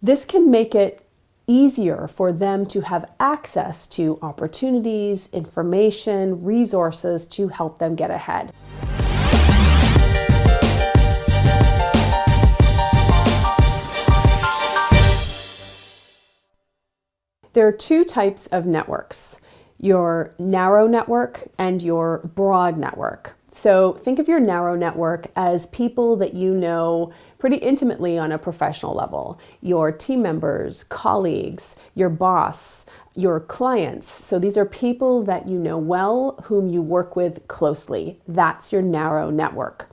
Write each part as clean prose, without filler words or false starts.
This can make it easier for them to have access to opportunities, information, resources to help them get ahead. There are two types of networks, your narrow network and your broad network. So think of your narrow network as people that you know pretty intimately on a professional level, your team members, colleagues, your boss, your clients. So these are people that you know well, whom you work with closely. That's your narrow network.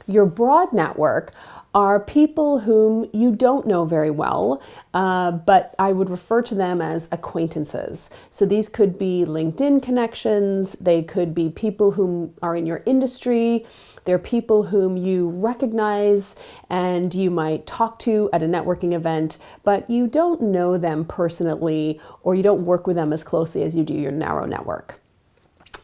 Your broad network are people whom you don't know very well, but I would refer to them as acquaintances. So these could be LinkedIn connections, they could be people whom are in your industry, they're people whom you recognize and you might talk to at a networking event, but you don't know them personally or you don't work with them as closely as you do your narrow network.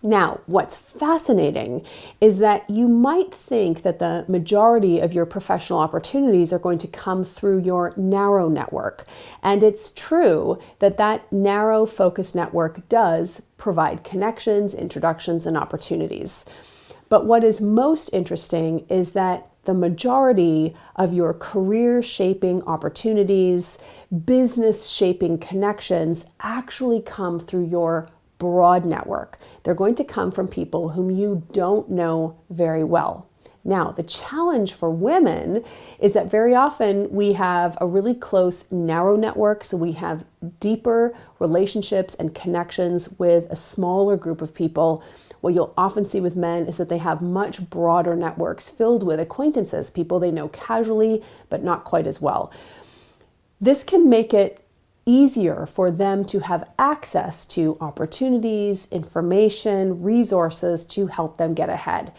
Now, what's fascinating is that you might think that the majority of your professional opportunities are going to come through your narrow network. And it's true that that narrow focus network does provide connections, introductions, and opportunities. But what is most interesting is that the majority of your career-shaping opportunities, business-shaping connections actually come through your broad network. They're going to come from people whom you don't know very well. Now, the challenge for women is that very often we have a really close, narrow network, so we have deeper relationships and connections with a smaller group of people. What you'll often see with men is that they have much broader networks filled with acquaintances, people they know casually, but not quite as well. This can make it easier for them to have access to opportunities, information, resources to help them get ahead.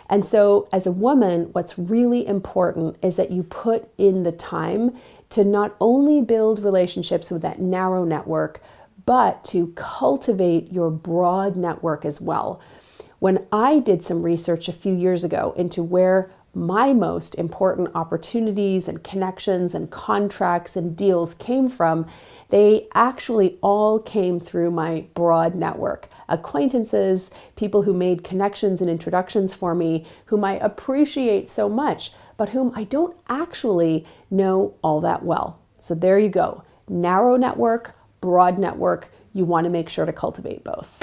And so as a woman, what's really important is that you put in the time to not only build relationships with that narrow network, but to cultivate your broad network as well. When I did some research a few years ago into where my most important opportunities and connections and contracts and deals came from, they actually all came through my broad network. Acquaintances, people who made connections and introductions for me, whom I appreciate so much, but whom I don't actually know all that well. So there you go. Narrow network, broad network. You want to make sure to cultivate both.